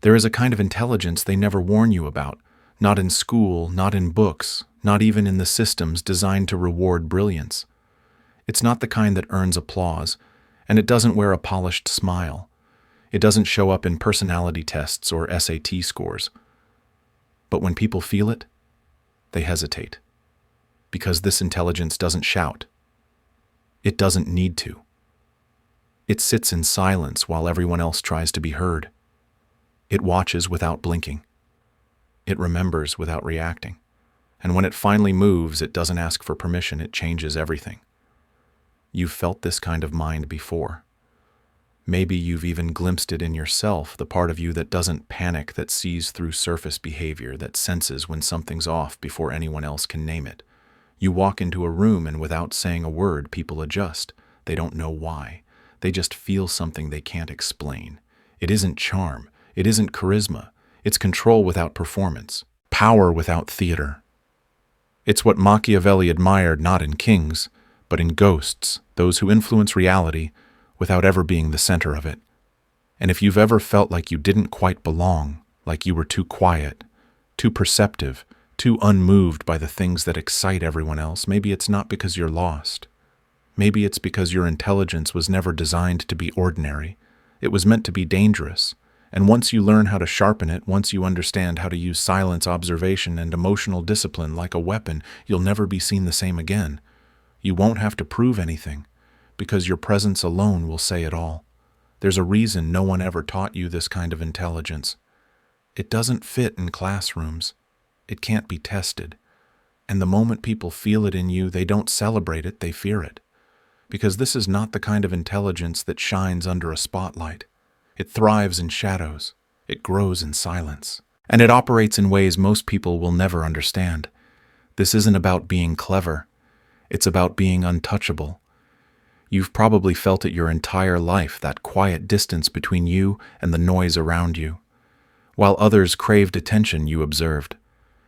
There is a kind of intelligence they never warn you about, not in school, not in books, not even in the systems designed to reward brilliance. It's not the kind that earns applause, and it doesn't wear a polished smile. It doesn't show up in personality tests or SAT scores. But when people feel it, they hesitate. Because this intelligence doesn't shout. It doesn't need to. It sits in silence while everyone else tries to be heard. It watches without blinking. It remembers without reacting. And when it finally moves, it doesn't ask for permission, it changes everything. You've felt this kind of mind before. Maybe you've even glimpsed it in yourself, the part of you that doesn't panic, that sees through surface behavior, that senses when something's off before anyone else can name it. You walk into a room and without saying a word, people adjust. They don't know why. They just feel something they can't explain. It isn't charm. It isn't charisma. It's control without performance. Power without theater. It's what Machiavelli admired not in kings, but in ghosts, those who influence reality without ever being the center of it. And if you've ever felt like you didn't quite belong, like you were too quiet, too perceptive, too unmoved by the things that excite everyone else, maybe it's not because you're lost. Maybe it's because your intelligence was never designed to be ordinary. It was meant to be dangerous. And once you learn how to sharpen it, once you understand how to use silence, observation, and emotional discipline like a weapon, you'll never be seen the same again. You won't have to prove anything, because your presence alone will say it all. There's a reason no one ever taught you this kind of intelligence. It doesn't fit in classrooms. It can't be tested. And the moment people feel it in you, they don't celebrate it, they fear it. Because this is not the kind of intelligence that shines under a spotlight. It thrives in shadows. It grows in silence. And it operates in ways most people will never understand. This isn't about being clever. It's about being untouchable. You've probably felt it your entire life, that quiet distance between you and the noise around you. While others craved attention, you observed.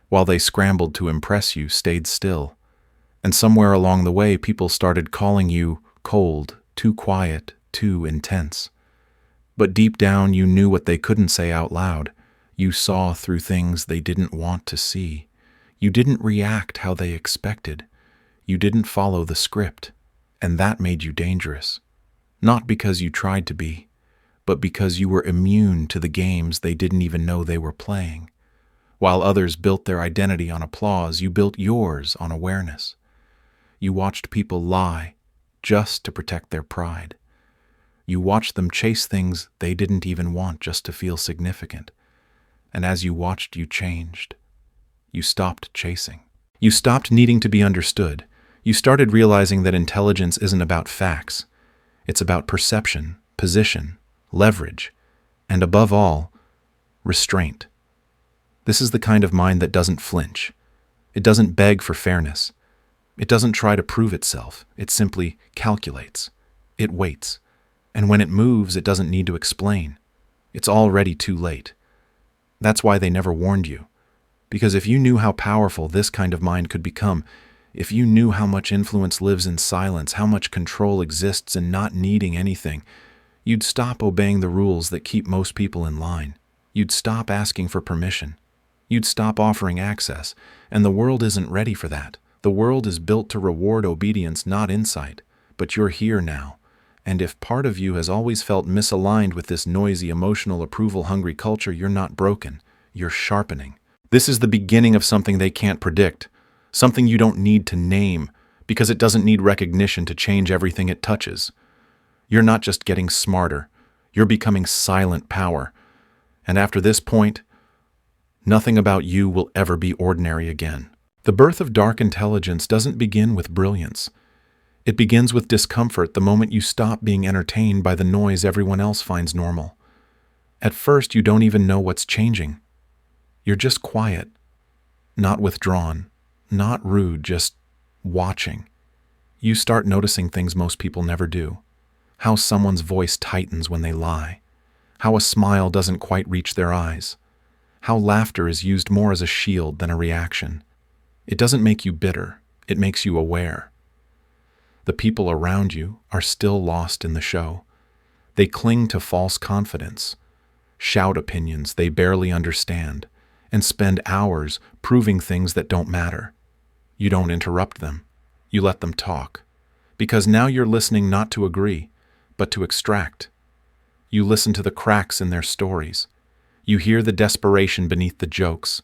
While they scrambled to impress you, stayed still. And somewhere along the way, people started calling you cold, too quiet, too intense. But deep down, you knew what they couldn't say out loud. You saw through things they didn't want to see. You didn't react how they expected. You didn't follow the script. And that made you dangerous. Not because you tried to be, but because you were immune to the games they didn't even know they were playing. While others built their identity on applause, you built yours on awareness. You watched people lie just to protect their pride. You watched them chase things they didn't even want just to feel significant. And as you watched, you changed. You stopped chasing. You stopped needing to be understood. You started realizing that intelligence isn't about facts. It's about perception, position, leverage, and above all, restraint. This is the kind of mind that doesn't flinch. It doesn't beg for fairness. It doesn't try to prove itself. It simply calculates. It waits. And when it moves, it doesn't need to explain. It's already too late. That's why they never warned you. Because if you knew how powerful this kind of mind could become, if you knew how much influence lives in silence, how much control exists in not needing anything, you'd stop obeying the rules that keep most people in line. You'd stop asking for permission. You'd stop offering access. And the world isn't ready for that. The world is built to reward obedience, not insight. But you're here now. And if part of you has always felt misaligned with this noisy, emotional, approval-hungry culture, you're not broken. You're sharpening. This is the beginning of something they can't predict. Something you don't need to name, because it doesn't need recognition to change everything it touches. You're not just getting smarter. You're becoming silent power. And after this point, nothing about you will ever be ordinary again. The birth of dark intelligence doesn't begin with brilliance. It begins with discomfort the moment you stop being entertained by the noise everyone else finds normal. At first, you don't even know what's changing. You're just quiet, not withdrawn, not rude, just watching. You start noticing things most people never do. How someone's voice tightens when they lie. How a smile doesn't quite reach their eyes. How laughter is used more as a shield than a reaction. It doesn't make you bitter. It makes you aware. The people around you are still lost in the show. They cling to false confidence. shout opinions they barely understand, and spend hours proving things that don't matter. You don't interrupt them. You let them talk. Because now you're listening not to agree, but to extract. You listen to the cracks in their stories. You hear the desperation beneath the jokes.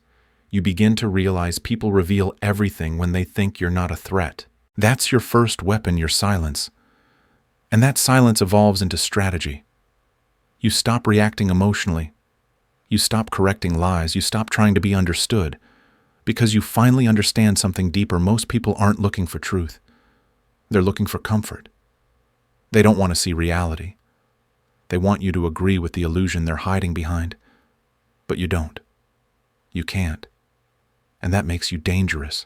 You begin to realize people reveal everything when they think you're not a threat. That's your first weapon, your silence. And that silence evolves into strategy. You stop reacting emotionally. You stop correcting lies. You stop trying to be understood. Because you finally understand something deeper. Most people aren't looking for truth. They're looking for comfort. They don't want to see reality. They want you to agree with the illusion they're hiding behind. But you don't. You can't. And that makes you dangerous.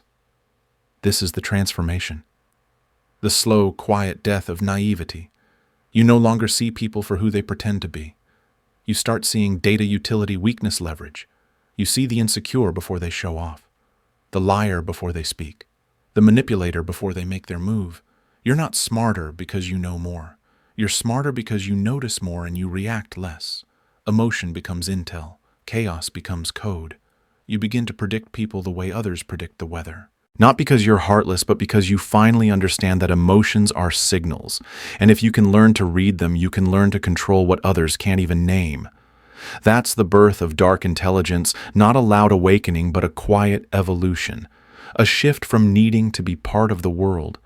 This is the transformation. The slow, quiet death of naivety. You no longer see people for who they pretend to be. You start seeing data utility weakness leverage. You see the insecure before they show off. The liar before they speak. The manipulator before they make their move. You're not smarter because you know more. You're smarter because you notice more and you react less. Emotion becomes intel. Chaos becomes code. You begin to predict people the way others predict the weather. Not because you're heartless, but because you finally understand that emotions are signals. And if you can learn to read them, you can learn to control what others can't even name. That's the birth of dark intelligence, not a loud awakening, but a quiet evolution. A shift from needing to be part of the world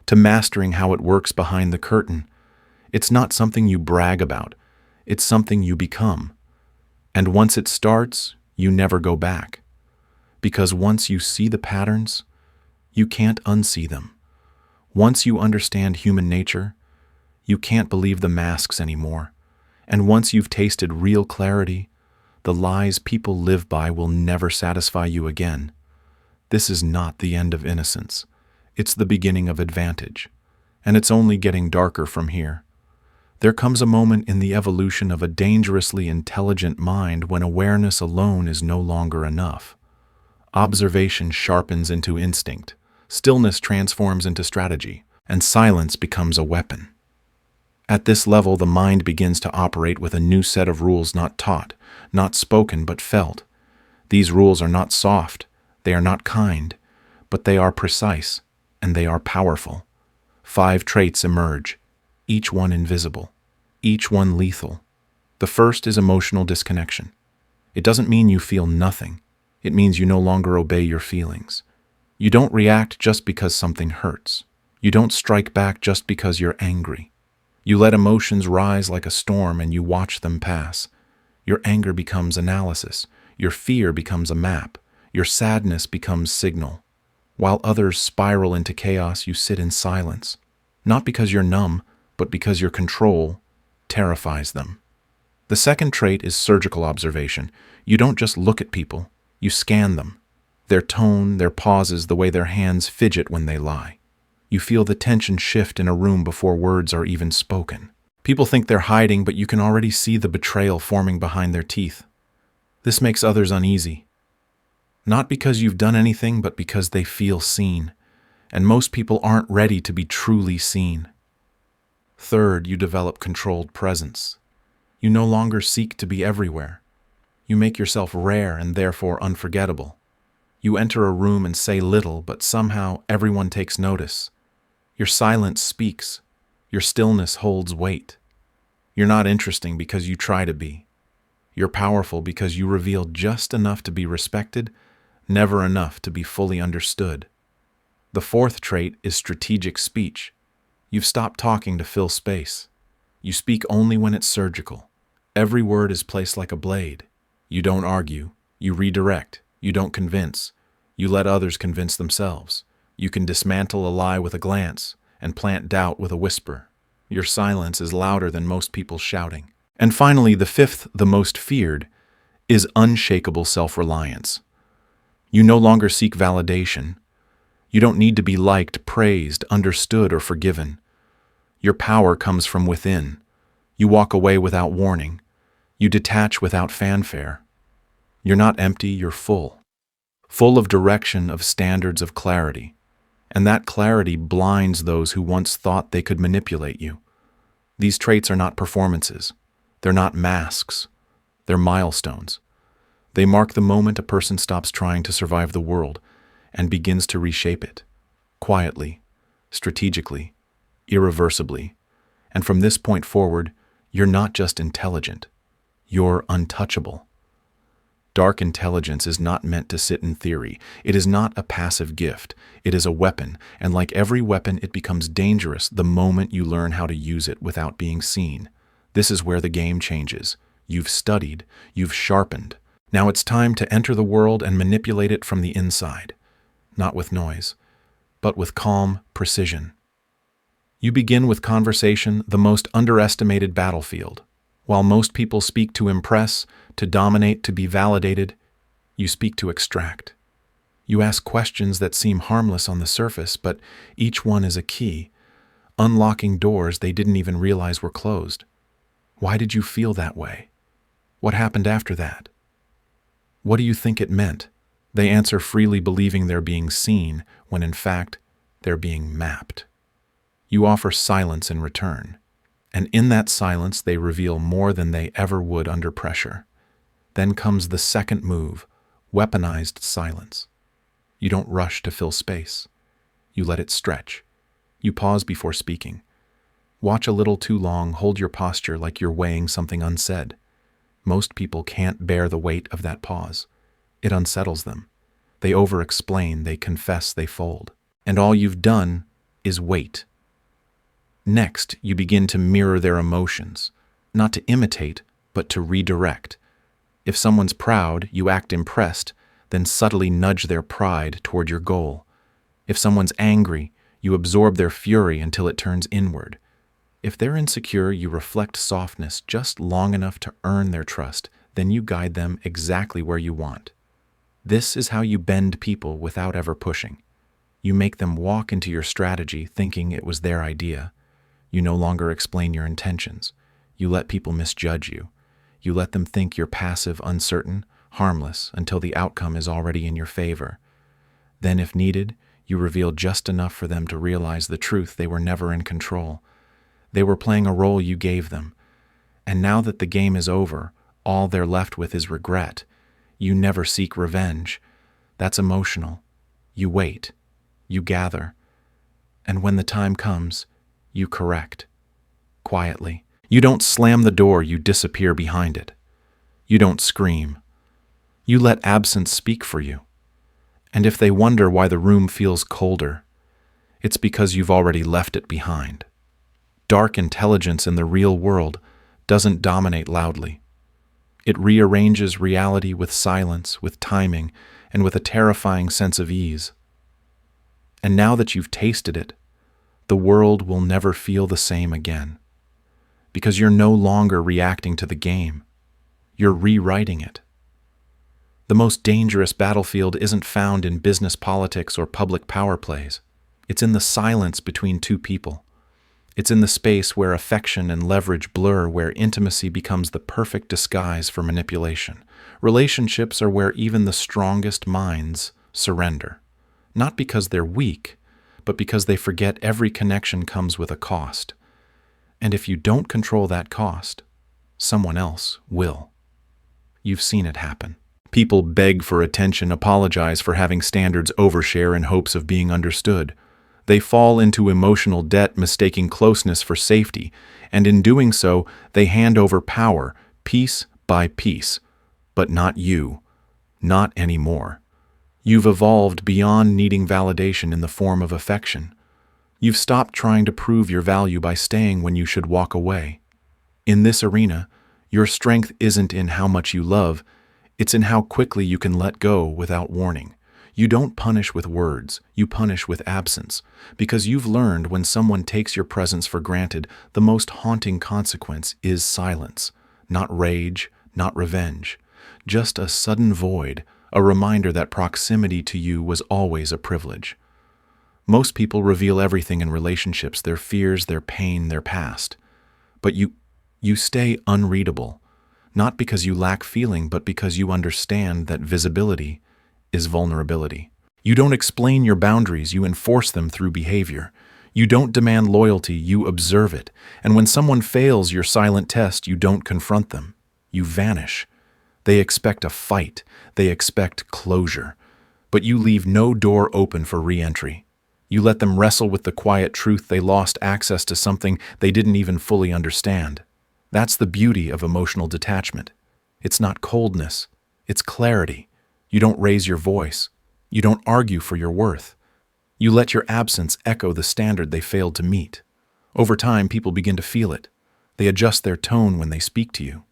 to mastering how it works behind the curtain. It's not something you brag about. It's something you become. And once it starts, you never go back. Because once you see the patterns, you can't unsee them. Once you understand human nature, you can't believe the masks anymore. And once you've tasted real clarity, the lies people live by will never satisfy you again. This is not the end of innocence. It's the beginning of advantage. And it's only getting darker from here. There comes a moment in the evolution of a dangerously intelligent mind when awareness alone is no longer enough. Observation sharpens into instinct, stillness transforms into strategy, and silence becomes a weapon. At this level, the mind begins to operate with a new set of rules not taught, not spoken, but felt. These rules are not soft, they are not kind, but they are precise, and they are powerful. 5 traits emerge, each one invisible, each one lethal. The first is emotional disconnection. It doesn't mean you feel nothing. It means you no longer obey your feelings. You don't react just because something hurts. You don't strike back just because you're angry. You let emotions rise like a storm and you watch them pass. Your anger becomes analysis. Your fear becomes a map. Your sadness becomes signal. While others spiral into chaos, you sit in silence. Not because you're numb, but because your control terrifies them. The second trait is surgical observation. You don't just look at people, you scan them. Their tone, their pauses, the way their hands fidget when they lie. You feel the tension shift in a room before words are even spoken. People think they're hiding, but you can already see the betrayal forming behind their teeth. This makes others uneasy. Not because you've done anything, but because they feel seen. And most people aren't ready to be truly seen. Third, you develop controlled presence. You no longer seek to be everywhere. You make yourself rare and therefore unforgettable. You enter a room and say little, but somehow everyone takes notice. Your silence speaks. Your stillness holds weight. You're not interesting because you try to be. You're powerful because you reveal just enough to be respected, never enough to be fully understood. The fourth trait is strategic speech. You've stopped talking to fill space. You speak only when it's surgical. Every word is placed like a blade. You don't argue. You redirect. You don't convince. You let others convince themselves. You can dismantle a lie with a glance and plant doubt with a whisper. Your silence is louder than most people's shouting. And finally, the fifth, the most feared, is unshakable self-reliance. You no longer seek validation. You don't need to be liked, praised, understood, or forgiven. Your power comes from within. You walk away without warning. You detach without fanfare. You're not empty, you're full. Full of direction, of standards, of clarity. And that clarity blinds those who once thought they could manipulate you. These traits are not performances. They're not masks. They're milestones. They mark the moment a person stops trying to survive the world and begins to reshape it, quietly, strategically, irreversibly. And from this point forward, you're not just intelligent, you're untouchable. Dark intelligence is not meant to sit in theory. It is not a passive gift. It is a weapon, and like every weapon, it becomes dangerous the moment you learn how to use it without being seen. This is where the game changes. You've studied, you've sharpened. Now it's time to enter the world and manipulate it from the inside, not with noise, but with calm precision. You begin with conversation, the most underestimated battlefield. While most people speak to impress, to dominate, to be validated, you speak to extract. You ask questions that seem harmless on the surface, but each one is a key, unlocking doors they didn't even realize were closed. Why did you feel that way? What happened after that? What do you think it meant? They answer freely, believing they're being seen, when in fact, they're being mapped. You offer silence in return. And in that silence, they reveal more than they ever would under pressure. Then comes the second move, weaponized silence. You don't rush to fill space. You let it stretch. You pause before speaking. Watch a little too long, hold your posture like you're weighing something unsaid. Most people can't bear the weight of that pause. It unsettles them. They over-explain, they confess, they fold. And all you've done is wait. Next, you begin to mirror their emotions, not to imitate, but to redirect. If someone's proud, you act impressed, then subtly nudge their pride toward your goal. If someone's angry, you absorb their fury until it turns inward. If they're insecure, you reflect softness just long enough to earn their trust, then you guide them exactly where you want. This is how you bend people without ever pushing. You make them walk into your strategy thinking it was their idea. You no longer explain your intentions. You let people misjudge you. You let them think you're passive, uncertain, harmless, until the outcome is already in your favor. Then, if needed, you reveal just enough for them to realize the truth: they were never in control. They were playing a role you gave them. And now that the game is over, all they're left with is regret. You never seek revenge. That's emotional. You wait. You gather. And when the time comes, you correct. Quietly. You don't slam the door, you disappear behind it. You don't scream. You let absence speak for you. And if they wonder why the room feels colder, it's because you've already left it behind. Dark intelligence in the real world doesn't dominate loudly. It rearranges reality with silence, with timing, and with a terrifying sense of ease. And now that you've tasted it, the world will never feel the same again. Because you're no longer reacting to the game. You're rewriting it. The most dangerous battlefield isn't found in business politics or public power plays. It's in the silence between two people. It's in the space where affection and leverage blur, where intimacy becomes the perfect disguise for manipulation. Relationships are where even the strongest minds surrender. Not because they're weak, but because they forget every connection comes with a cost. And if you don't control that cost, someone else will. You've seen it happen. People beg for attention, apologize for having standards, overshare in hopes of being understood. They fall into emotional debt, mistaking closeness for safety, and in doing so, they hand over power, piece by piece. But not you. Not anymore. You've evolved beyond needing validation in the form of affection. You've stopped trying to prove your value by staying when you should walk away. In this arena, your strength isn't in how much you love, it's in how quickly you can let go without warning. You don't punish with words, you punish with absence, because you've learned when someone takes your presence for granted, the most haunting consequence is silence, not rage, not revenge, just a sudden void, a reminder that proximity to you was always a privilege. Most people reveal everything in relationships, their fears, their pain, their past. But you stay unreadable, not because you lack feeling, but because you understand that visibility is vulnerability. You don't explain your boundaries, you enforce them through behavior. You don't demand loyalty, you observe it. And when someone fails your silent test, you don't confront them. You vanish. They expect a fight. They expect closure. But you leave no door open for re-entry. You let them wrestle with the quiet truth they lost access to something they didn't even fully understand. That's the beauty of emotional detachment. It's not coldness. It's clarity. You don't raise your voice. You don't argue for your worth. You let your absence echo the standard they failed to meet. Over time, people begin to feel it. They adjust their tone when they speak to you.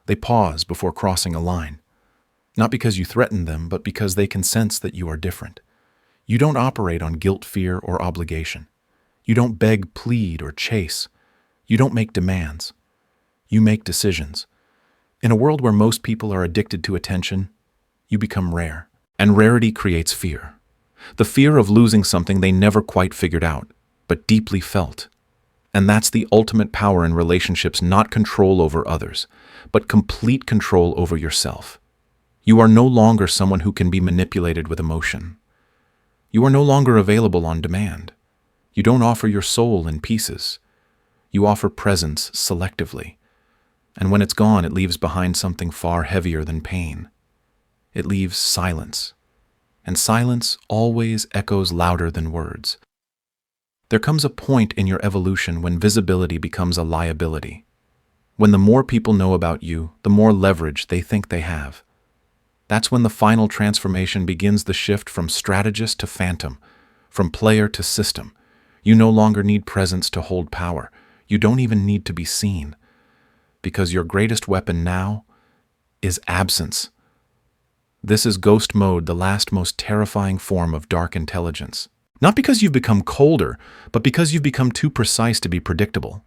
They pause before crossing a line. Not because you threaten them, but because they can sense that you are different. You don't operate on guilt, fear, or obligation. You don't beg, plead, or chase. You don't make demands. You make decisions. In a world where most people are addicted to attention, you become rare. And rarity creates fear. The fear of losing something they never quite figured out, but deeply felt. And that's the ultimate power in relationships, not control over others, but complete control over yourself. You are no longer someone who can be manipulated with emotion. You are no longer available on demand. You don't offer your soul in pieces. You offer presence selectively. And when it's gone, it leaves behind something far heavier than pain. It leaves silence. And silence always echoes louder than words. There comes a point in your evolution when visibility becomes a liability. When the more people know about you, the more leverage they think they have. That's when the final transformation begins, the shift from strategist to phantom, from player to system. You no longer need presence to hold power. You don't even need to be seen. Because your greatest weapon now is absence. This is ghost mode, the last most terrifying form of dark intelligence. Not because you've become colder, but because you've become too precise to be predictable,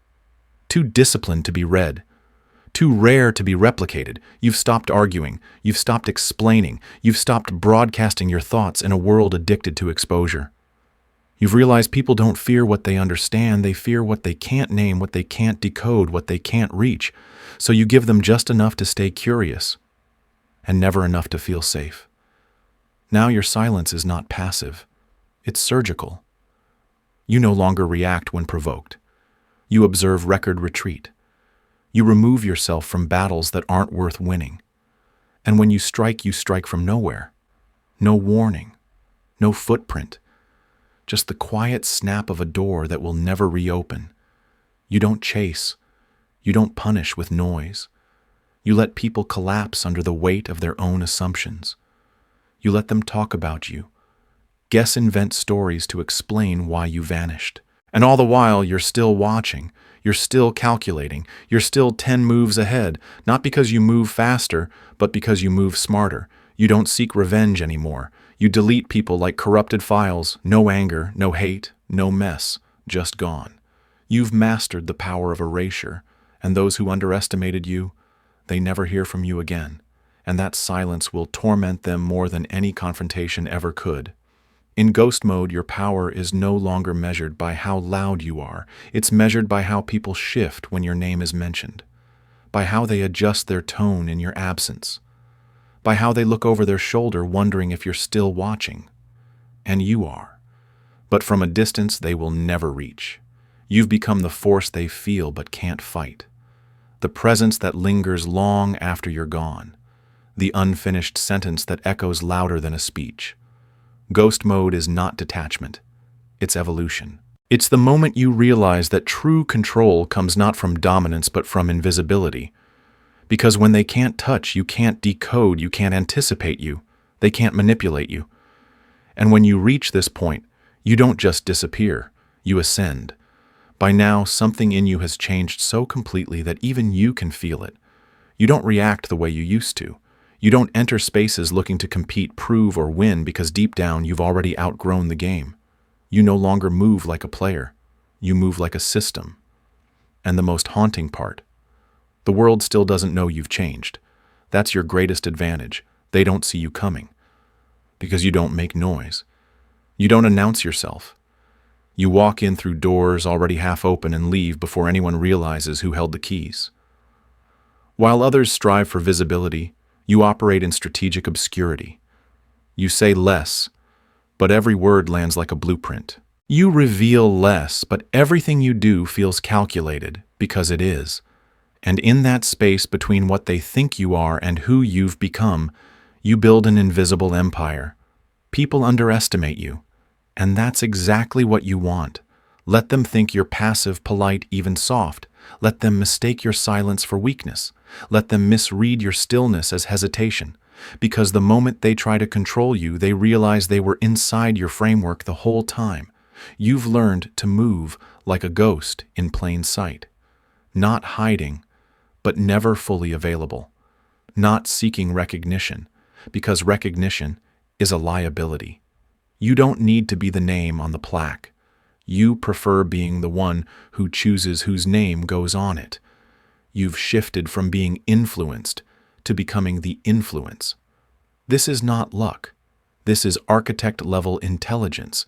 too disciplined to be read, too rare to be replicated. You've stopped arguing, you've stopped explaining, you've stopped broadcasting your thoughts in a world addicted to exposure. You've realized people don't fear what they understand, they fear what they can't name, what they can't decode, what they can't reach. So you give them just enough to stay curious, and never enough to feel safe. Now your silence is not passive. It's surgical. You no longer react when provoked. You observe record retreat. You remove yourself from battles that aren't worth winning. And when you strike from nowhere. No warning. No footprint. Just the quiet snap of a door that will never reopen. You don't chase. You don't punish with noise. You let people collapse under the weight of their own assumptions. You let them talk about you. Guess, invent stories to explain why you vanished. And all the while, you're still watching. You're still calculating. You're still 10 moves ahead, not because you move faster, but because you move smarter. You don't seek revenge anymore. You delete people like corrupted files. No anger, no hate, no mess, just gone. You've mastered the power of erasure, and those who underestimated you, they never hear from you again. And that silence will torment them more than any confrontation ever could. In ghost mode, your power is no longer measured by how loud you are. It's measured by how people shift when your name is mentioned, by how they adjust their tone in your absence, by how they look over their shoulder wondering if you're still watching. And you are. But from a distance, they will never reach. You've become the force they feel but can't fight, the presence that lingers long after you're gone, the unfinished sentence that echoes louder than a speech. Ghost mode is not detachment. It's evolution. It's the moment you realize that true control comes not from dominance but from invisibility. Because when they can't touch, you can't decode, you can't anticipate you. They can't manipulate you. And when you reach this point, you don't just disappear, you ascend. By now, something in you has changed so completely that even you can feel it. You don't react the way you used to. You don't enter spaces looking to compete, prove, or win because deep down you've already outgrown the game. You no longer move like a player. You move like a system. And the most haunting part, the world still doesn't know you've changed. That's your greatest advantage. They don't see you coming. Because you don't make noise. You don't announce yourself. You walk in through doors already half open and leave before anyone realizes who held the keys. While others strive for visibility, you operate in strategic obscurity. You say less, but every word lands like a blueprint. You reveal less, but everything you do feels calculated because it is. And in that space between what they think you are and who you've become, you build an invisible empire. People underestimate you, and that's exactly what you want. Let them think you're passive, polite, even soft. Let them mistake your silence for weakness. Let them misread your stillness as hesitation. Because the moment they try to control you, they realize they were inside your framework the whole time. You've learned to move like a ghost in plain sight. Not hiding, but never fully available. Not seeking recognition, because recognition is a liability. You don't need to be the name on the plaque. You prefer being the one who chooses whose name goes on it. You've shifted from being influenced to becoming the influence. This is not luck. This is architect-level intelligence.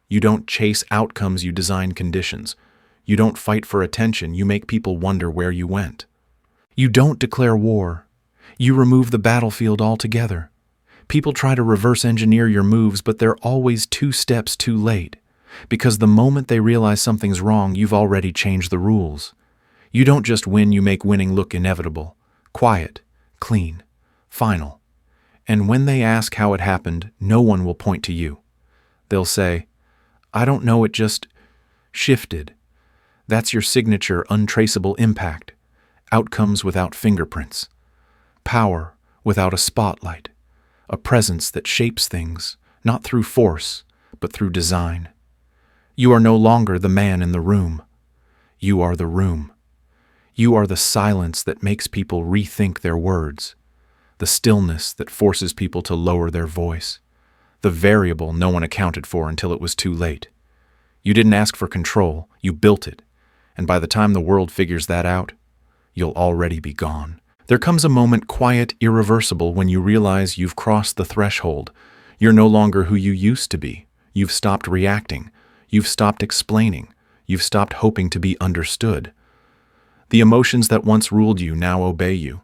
You don't chase outcomes, you design conditions. You don't fight for attention, you make people wonder where you went. You don't declare war. You remove the battlefield altogether. People try to reverse engineer your moves, but they're always 2 steps too late. Because the moment they realize something's wrong, you've already changed the rules. You don't just win, you make winning look inevitable. Quiet, clean, final. And when they ask how it happened, no one will point to you. They'll say, "I don't know, it just shifted." That's your signature untraceable impact. Outcomes without fingerprints. Power without a spotlight. A presence that shapes things, not through force, but through design. You are no longer the man in the room. You are the room. You are the silence that makes people rethink their words. The stillness that forces people to lower their voice. The variable no one accounted for until it was too late. You didn't ask for control, you built it. And by the time the world figures that out, you'll already be gone. There comes a moment, quiet, irreversible, when you realize you've crossed the threshold. You're no longer who you used to be. You've stopped reacting. You've stopped explaining. You've stopped hoping to be understood. The emotions that once ruled you now obey you.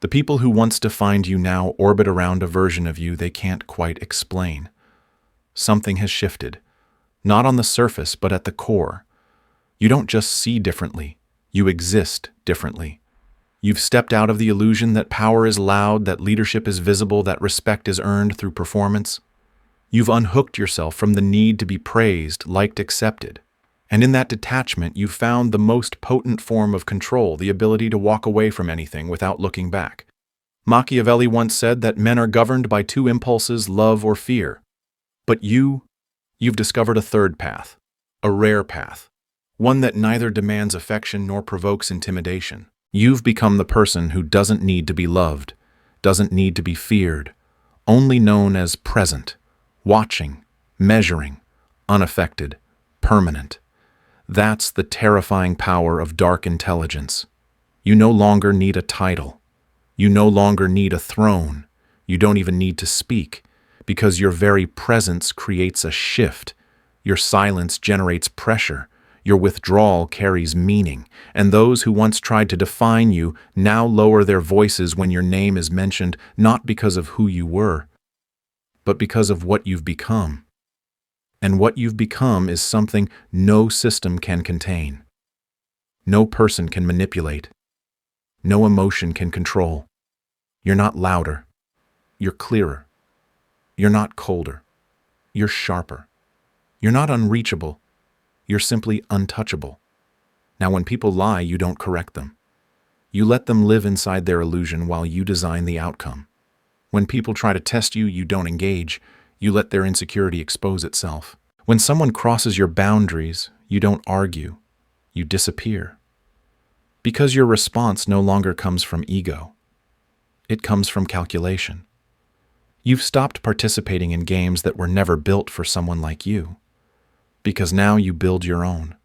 The people who once defined you now orbit around a version of you they can't quite explain. Something has shifted. Not on the surface, but at the core. You don't just see differently. You exist differently. You've stepped out of the illusion that power is loud, that leadership is visible, that respect is earned through performance. You've unhooked yourself from the need to be praised, liked, accepted. And in that detachment, you've found the most potent form of control, the ability to walk away from anything without looking back. Machiavelli once said that men are governed by 2 impulses, love or fear. But you've discovered a third path, a rare path, one that neither demands affection nor provokes intimidation. You've become the person who doesn't need to be loved, doesn't need to be feared, only known as present, watching, measuring, unaffected, permanent. That's the terrifying power of dark intelligence. You no longer need a title. You no longer need a throne. You don't even need to speak, because your very presence creates a shift. Your silence generates pressure. Your withdrawal carries meaning, and those who once tried to define you now lower their voices when your name is mentioned, not because of who you were, but because of what you've become. And what you've become is something no system can contain. No person can manipulate. No emotion can control. You're not louder. You're clearer. You're not colder. You're sharper. You're not unreachable. You're simply untouchable. Now, when people lie, you don't correct them. You let them live inside their illusion while you design the outcome. When people try to test you, you don't engage. You let their insecurity expose itself. When someone crosses your boundaries, you don't argue. You disappear. Because your response no longer comes from ego. It comes from calculation. You've stopped participating in games that were never built for someone like you. Because now you build your own.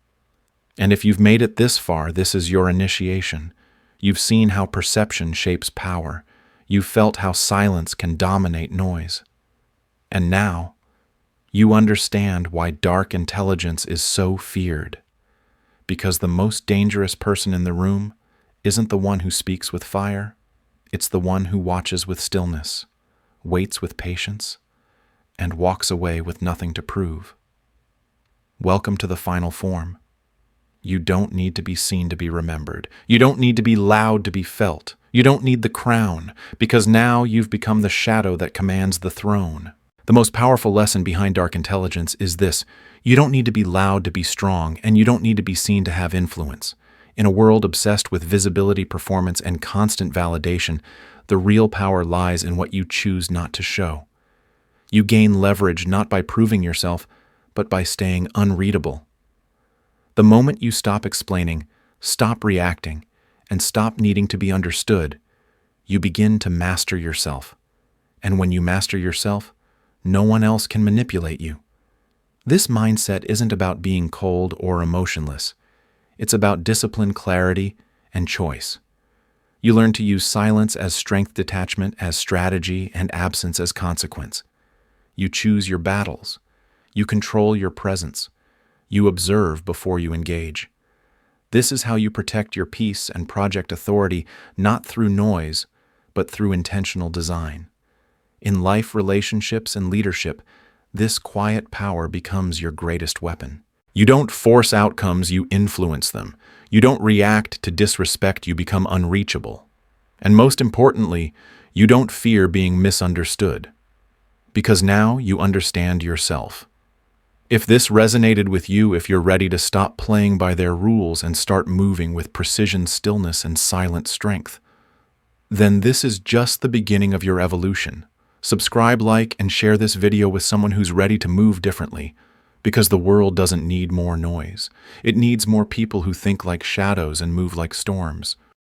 And if you've made it this far, this is your initiation. You've seen how perception shapes power. You've felt how silence can dominate noise. And now, you understand why dark intelligence is so feared. Because the most dangerous person in the room isn't the one who speaks with fire. It's the one who watches with stillness, waits with patience, and walks away with nothing to prove. Welcome to the final form. You don't need to be seen to be remembered. You don't need to be loud to be felt. You don't need the crown, because now you've become the shadow that commands the throne. The most powerful lesson behind dark intelligence is this: you don't need to be loud to be strong, and you don't need to be seen to have influence. In a world obsessed with visibility, performance, and constant validation, the real power lies in what you choose not to show. You gain leverage not by proving yourself, but by staying unreadable. The moment you stop explaining, stop reacting, and stop needing to be understood, you begin to master yourself. And when you master yourself, no one else can manipulate you. This mindset isn't about being cold or emotionless. It's about discipline, clarity, and choice. You learn to use silence as strength, detachment as strategy, and absence as consequence. You choose your battles. You control your presence. You observe before you engage. This is how you protect your peace and project authority, not through noise, but through intentional design. In life, relationships, and leadership, this quiet power becomes your greatest weapon. You don't force outcomes, you influence them. You don't react to disrespect, you become unreachable. And most importantly, you don't fear being misunderstood, because now you understand yourself. If this resonated with you, if you're ready to stop playing by their rules and start moving with precision, stillness, and silent strength, then this is just the beginning of your evolution. Subscribe, like, and share this video with someone who's ready to move differently, because the world doesn't need more noise. It needs more people who think like shadows and move like storms.